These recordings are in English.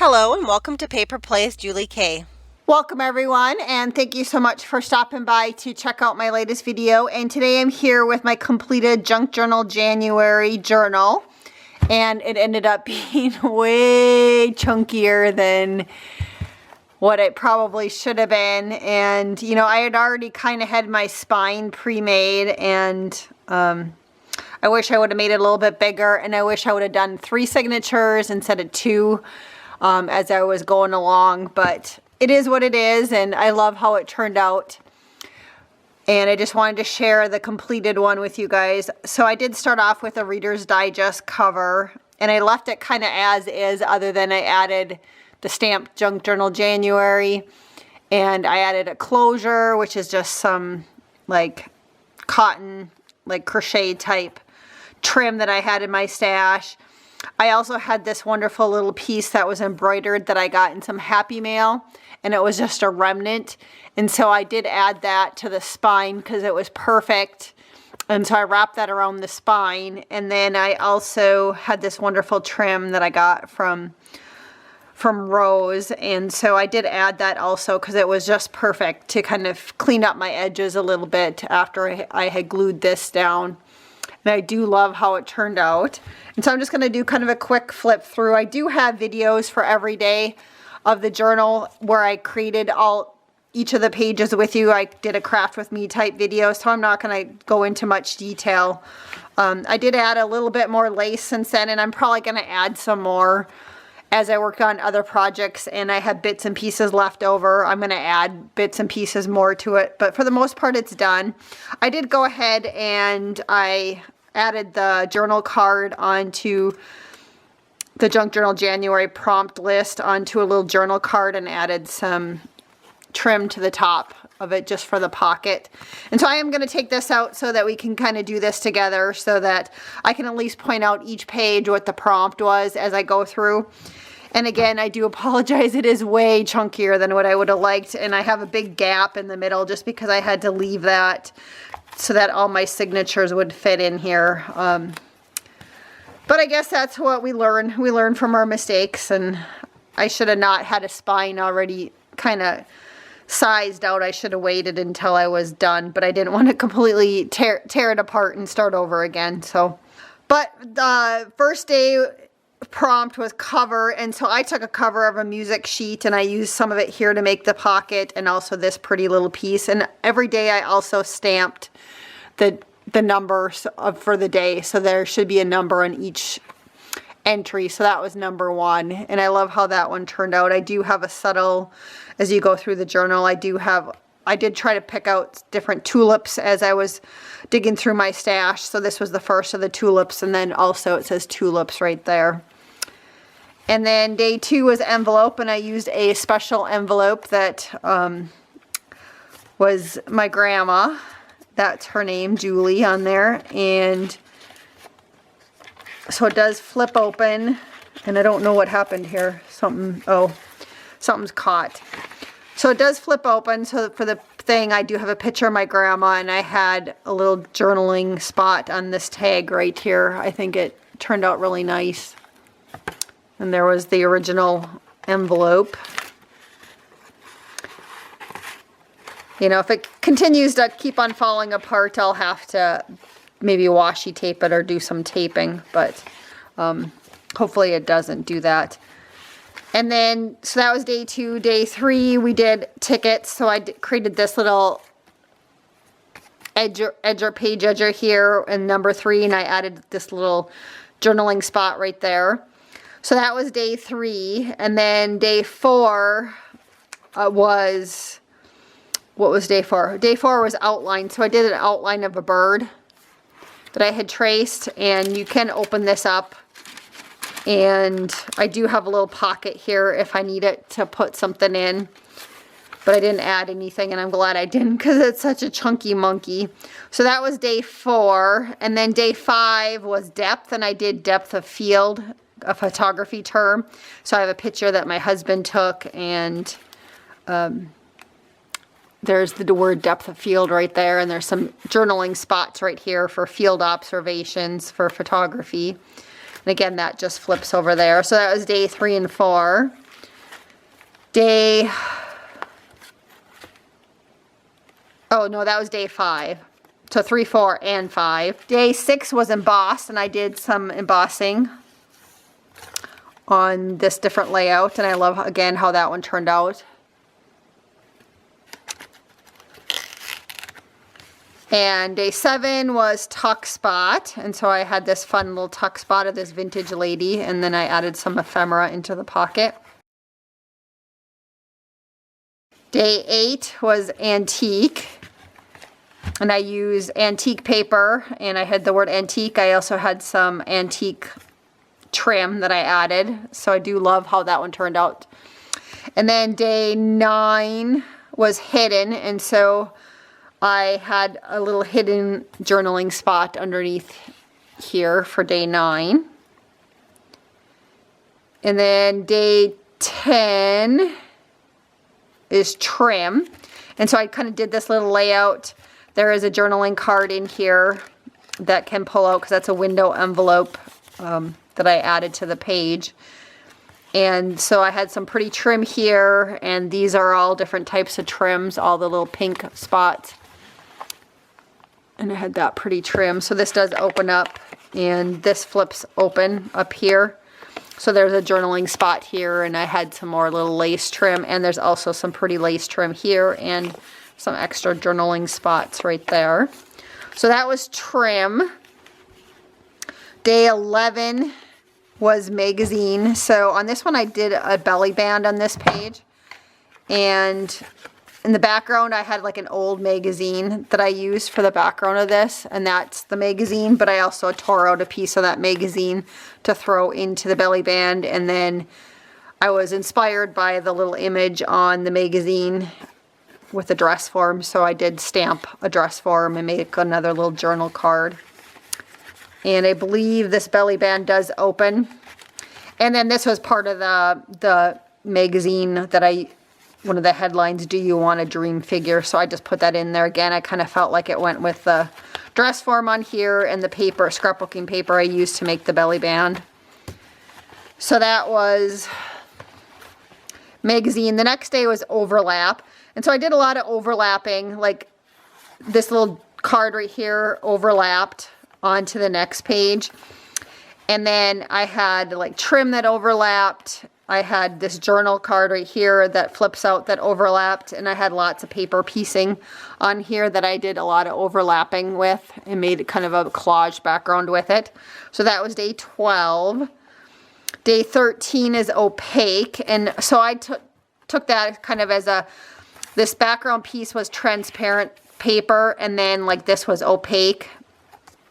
Hello and welcome to Paper Plays Julie K. Welcome everyone, and thank you so much for stopping by to check out my latest video. And today I'm here with my completed Junk Journal January journal, and it ended up being way chunkier than what it probably should have been. And you know, I had already kind of had my spine pre-made, and I wish I would have made it a little bit bigger, and I wish I would have done 3 signatures instead of 2 as I was going along, but it is what it is, and I love how it turned out. And I just wanted to share the completed one with you guys. So I did start off with a Reader's Digest cover, and I left it kind of as is, other than I added the stamped Junk Journal January, and I added a closure, which is just some like cotton, like crochet type trim that I had in my stash. I also had this wonderful little piece that was embroidered that I got in some Happy Mail, and it was just a remnant, and so I did add that to the spine because it was perfect, and so I wrapped that around the spine. And then I also had this wonderful trim that I got from Rose, and so I did add that also because it was just perfect to kind of clean up my edges a little bit after I had glued this down. And I do love how it turned out. And so I'm just going to do kind of a quick flip through. I do have videos for every day of the journal where I created each of the pages with you. I did a craft with me type video, so I'm not going to go into much detail. I did add a little bit more lace since then, and I'm probably going to add some more as I work on other projects, and I have bits and pieces left over. I'm going to add bits and pieces more to it, but for the most part it's done. I did go ahead and I added the journal card onto the Junk Journal January prompt list onto a little journal card, and added some trim to the top of it just for the pocket. And so I am going to take this out so that we can kind of do this together, so that I can at least point out each page what the prompt was as I go through. And again, I do apologize, it is way chunkier than what I would have liked, and I have a big gap in the middle just because I had to leave that so that all my signatures would fit in here. But I guess that's what we learn. We learn from our mistakes, and I should have not had a spine already kind of sized out. I should have waited until I was done, but I didn't want to completely tear it apart and start over again. So, but the first day prompt was cover, and so I took a cover of a music sheet and I used some of it here to make the pocket, and also this pretty little piece. And every day I also stamped the numbers for the day, so there should be a number on each entry. So that was number 1, and I love how that one turned out. I do have a subtle, as you go through the journal, I did try to pick out different tulips as I was digging through my stash. So this was the first of the tulips, and then also it says tulips right there. And then day 2 was envelope, and I used a special envelope that was my grandma. That's her name, Julie, on there. And so it does flip open, and I don't know what happened here. Something's caught. So it does flip open. So for the thing, I do have a picture of my grandma, and I had a little journaling spot on this tag right here. I think it turned out really nice. And there was the original envelope. You know, if it continues to keep on falling apart, I'll have to maybe washi tape it or do some taping, but hopefully it doesn't do that. And then, so that was day 2. Day 3, we did tickets. So I created this little page edger here in number 3, and I added this little journaling spot right there. So that was day 3. And then day 4 was, what was day 4? Day 4 was outline. So I did an outline of a bird that I had traced, and you can open this up. And I do have a little pocket here if I need it to put something in. But I didn't add anything, and I'm glad I didn't because it's such a chunky monkey. So that was day 4. And then day 5 was depth, and I did depth of field, a photography term. So I have a picture that my husband took, and there's the word depth of field right there, and there's some journaling spots right here for field observations for photography. And again, that just flips over there. So that was day 3 and 4. Oh no, that was day 5. So 3, 4, and 5. Day 6 was embossed, and I did some embossing on this different layout, and I love, again, how that one turned out. And day 7 was tuck spot, and so I had this fun little tuck spot of this vintage lady, and then I added some ephemera into the pocket. Day 8 was antique, and I used antique paper, and I had the word antique. I also had some antique trim that I added, so I do love how that one turned out. And then day 9 was hidden, and so I had a little hidden journaling spot underneath here for day 9. And then day 10 is trim. And so I kind of did this little layout. There is a journaling card in here that can pull out because that's a window envelope that I added to the page. And so I had some pretty trim here, and these are all different types of trims, all the little pink spots. And I had that pretty trim. So this does open up, and this flips open up here. So there's a journaling spot here, and I had some more little lace trim, and there's also some pretty lace trim here and some extra journaling spots right there. So that was trim. Day 11 was magazine. So on this one I did a belly band on this page, and in the background I had like an old magazine that I used for the background of this, and that's the magazine, but I also tore out a piece of that magazine to throw into the belly band. And then I was inspired by the little image on the magazine with a dress form, so I did stamp a dress form and make another little journal card. And I believe this belly band does open. And then this was part of the magazine that one of the headlines, do you want a dream figure? So I just put that in there again. I kind of felt like it went with the dress form on here and the paper, scrapbooking paper I used to make the belly band. So that was magazine. The next day was overlap. And so I did a lot of overlapping, like this little card right here overlapped onto the next page. And then I had like trim that overlapped. I had this journal card right here that flips out that overlapped, and I had lots of paper piecing on here that I did a lot of overlapping with and made kind of a collage background with it. So that was day 12. Day 13 is opaque, and so I took that kind of as this background piece was transparent paper, and then like this was opaque.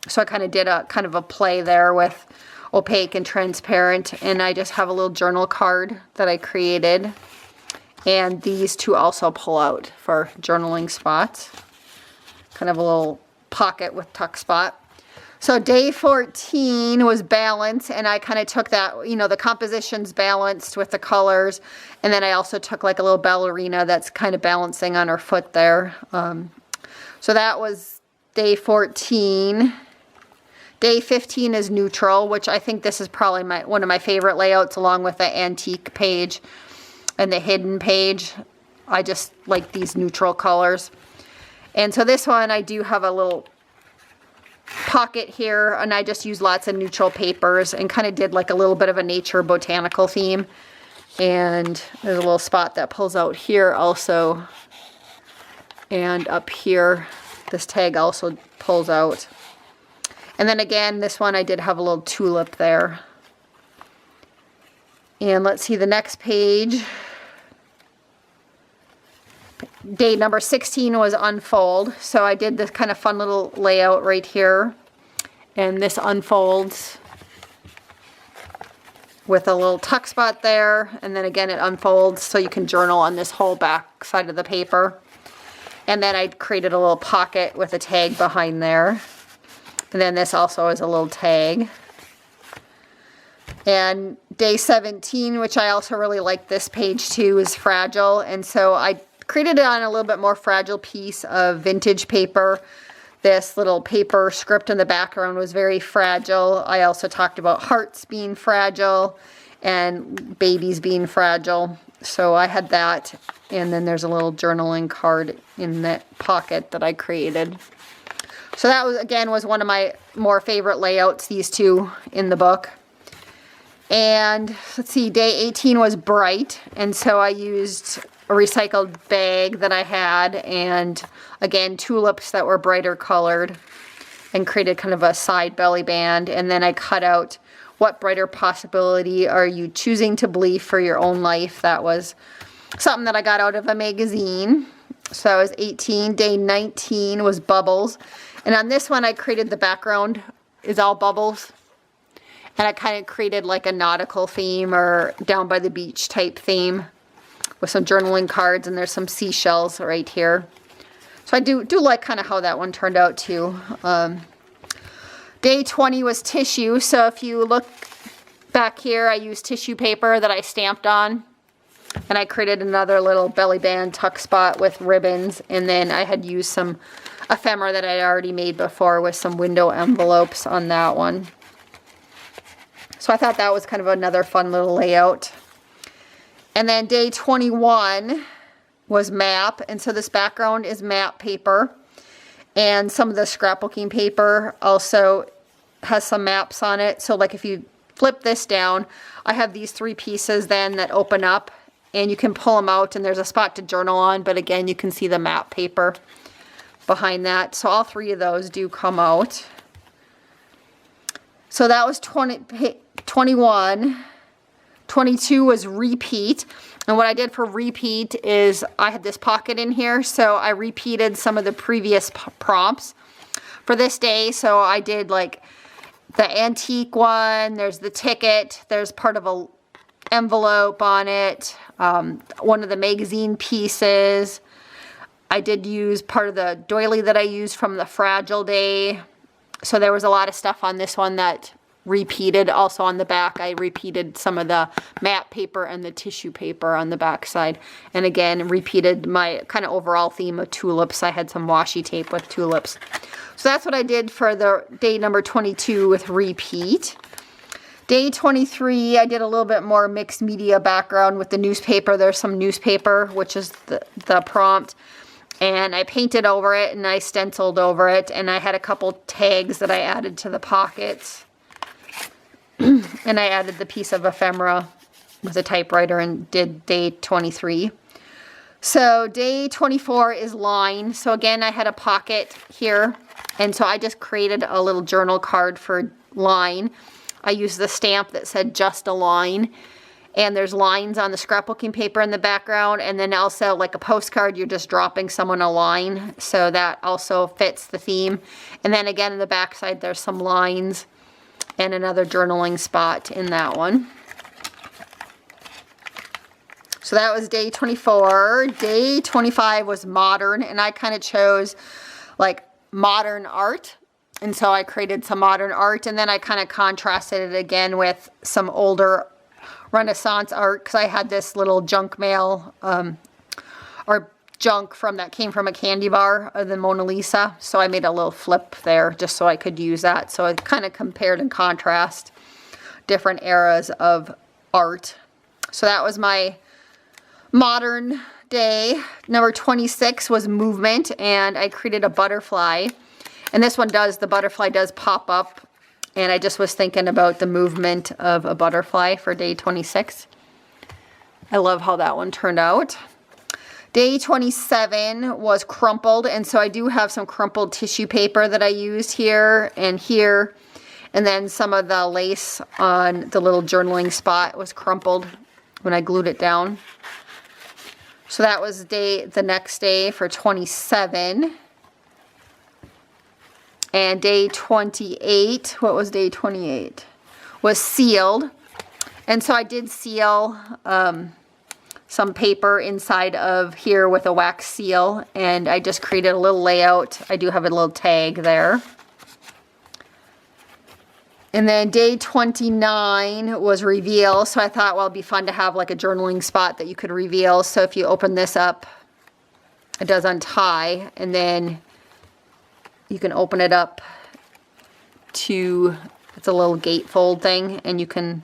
So I kind of did a kind of a play there with opaque and transparent, and I just have a little journal card that I created, and these two also pull out for journaling spots, kind of a little pocket with tuck spot. So day 14 was balance, and I kind of took that, you know, the composition's balanced with the colors, and then I also took like a little ballerina that's kind of balancing on her foot there. So that was day 14. Day 15 is neutral, which I think this is probably one of my favorite layouts, along with the antique page and the hidden page. I just like these neutral colors. And so this one, I do have a little pocket here, and I just use lots of neutral papers and kind of did like a little bit of a nature botanical theme. And there's a little spot that pulls out here also. And up here, this tag also pulls out. And then again, this one I did have a little tulip there. And let's see the next page. Day number 16 was unfold. So I did this kind of fun little layout right here. And this unfolds with a little tuck spot there. And then again, it unfolds so you can journal on this whole back side of the paper. And then I created a little pocket with a tag behind there. And then this also is a little tag. And day 17, which I also really like this page too, is fragile. And so I created it on a little bit more fragile piece of vintage paper. This little paper script in the background was very fragile. I also talked about hearts being fragile. and babies being fragile. So I had that, and then there's a little journaling card in that pocket that I created. So that was, again, was one of my more favorite layouts, these two in the book. And let's see, day 18 was bright, and so I used a recycled bag that I had, and again, tulips that were brighter colored, and created kind of a side belly band. And then I cut out what brighter possibility are you choosing to believe for your own life. That was something that I got out of a magazine. So that was 18. Day 19 was bubbles. And on this one, I created the background is all bubbles. And I kind of created like a nautical theme or down by the beach type theme with some journaling cards, and there's some seashells right here. So I do like kind of how that one turned out too. Day 20 was tissue. So if you look back here, I used tissue paper that I stamped on. And I created another little belly band tuck spot with ribbons. And then I had used some ephemera that I already made before with some window envelopes on that one. So I thought that was kind of another fun little layout. And then day 21 was map. And so this background is map paper. And some of the scrapbooking paper also has some maps on it. So like if you flip this down, I have these 3 pieces then that open up, and you can pull them out, and there's a spot to journal on. But again, you can see the map paper behind that. So all 3 of those do come out. So that was 21. 22 was repeat. And what I did for repeat is I had this pocket in here, so I repeated some of the previous prompts for this day. So I did like the antique one, there's the ticket, there's part of a envelope on it, one of the magazine pieces. I did use part of the doily that I used from the Fragile Day. So there was a lot of stuff on this one that repeated. Also on the back, I repeated some of the map paper and the tissue paper on the back side. And again, repeated my kind of overall theme of tulips. I had some washi tape with tulips. So that's what I did for the day number 22 with repeat. Day 23, I did a little bit more mixed media background with the newspaper. There's some newspaper, which is the prompt. And I painted over it and I stenciled over it. And I had a couple tags that I added to the pockets. And I added the piece of ephemera with a typewriter and did day 23. So day 24 is line. So again, I had a pocket here. And so I just created a little journal card for line. I used the stamp that said just a line. And there's lines on the scrapbooking paper in the background. And then also like a postcard, you're just dropping someone a line. So that also fits the theme. And then again, in the back side, there's some lines and another journaling spot in that one. So that was day 24. Day 25 was modern, and I kind of chose like modern art. And so I created some modern art, and then I kind of contrasted it again with some older Renaissance art, because I had this little junk mail or junk that came from a candy bar of the Mona Lisa. So I made a little flip there just so I could use that. So I kind of compared and contrast different eras of art. So that was my modern day. Number 26 was movement, and I created a butterfly. And this one the butterfly does pop up. And I just was thinking about the movement of a butterfly for day 26. I love how that one turned out. Day 27 was crumpled, and so I do have some crumpled tissue paper that I used here and here. And then some of the lace on the little journaling spot was crumpled when I glued it down. So that was the next day for 27. And day 28, what was day 28? Was sealed. And so I did seal some paper inside of here with a wax seal, and I just created a little layout. I do have a little tag there. And then day 29 was reveal. So I thought, well, it'd be fun to have like a journaling spot that you could reveal. So if you open this up, it does untie, and then you can open it up to, it's a little gatefold thing, and you can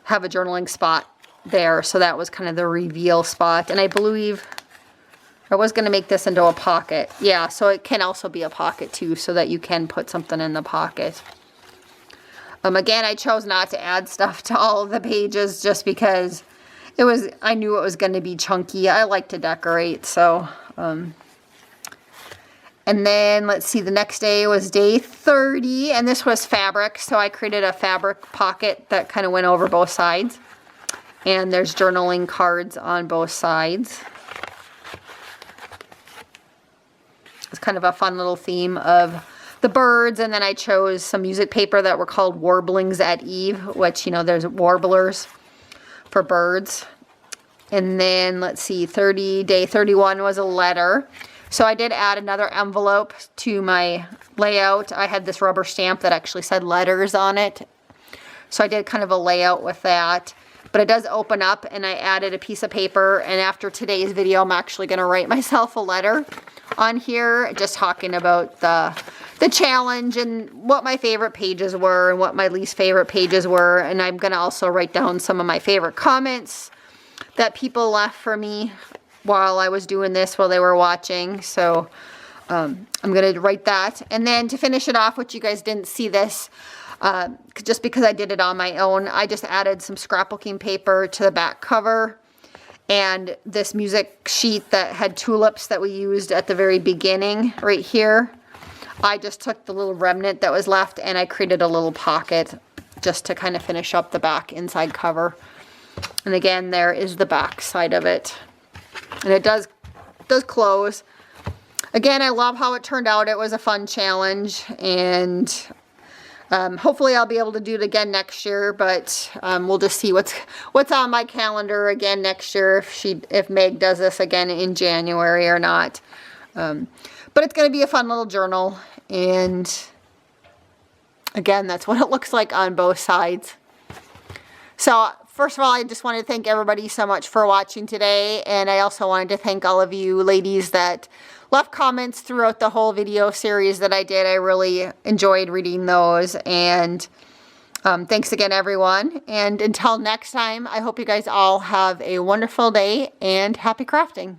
have a journaling spot there. So that was kind of the reveal spot. And I believe I was going to make this into a pocket. Yeah, so it can also be a pocket too, so that you can put something in the pocket. Again, I chose not to add stuff to all of the pages just because I knew it was going to be chunky. I like to decorate, so. And then, let's see, the next day was day 30, and this was fabric, so I created a fabric pocket that kind of went over both sides. And there's journaling cards on both sides. It's kind of a fun little theme of the birds, and then I chose some music paper that were called Warblings at Eve, which, you know, there's warblers for birds. And then, let's see, day 31 was a letter. So I did add another envelope to my layout. I had this rubber stamp that actually said letters on it. So I did kind of a layout with that. But it does open up, and I added a piece of paper, and after today's video, I'm actually going to write myself a letter on here, just talking about the challenge and what my favorite pages were and what my least favorite pages were. And I'm going to also write down some of my favorite comments that people left for me while I was doing this, while they were watching. So I'm going to write that. And then to finish it off, which you guys didn't see this, just because I did it on my own, I just added some scrapbooking paper to the back cover. And this music sheet that had tulips that we used at the very beginning right here, I just took the little remnant that was left and I created a little pocket just to kind of finish up the back inside cover. And again, there is the back side of it. And it does close. Again, I love how it turned out. It was a fun challenge, and hopefully I'll be able to do it again next year, but we'll just see what's on my calendar again next year, if Meg does this again in January or not. But it's going to be a fun little journal, and again, that's what it looks like on both sides. So first of all, I just wanted to thank everybody so much for watching today, and I also wanted to thank all of you ladies that left comments throughout the whole video series that I did. I really enjoyed reading those, and thanks again, everyone. And until next time, I hope you guys all have a wonderful day and happy crafting.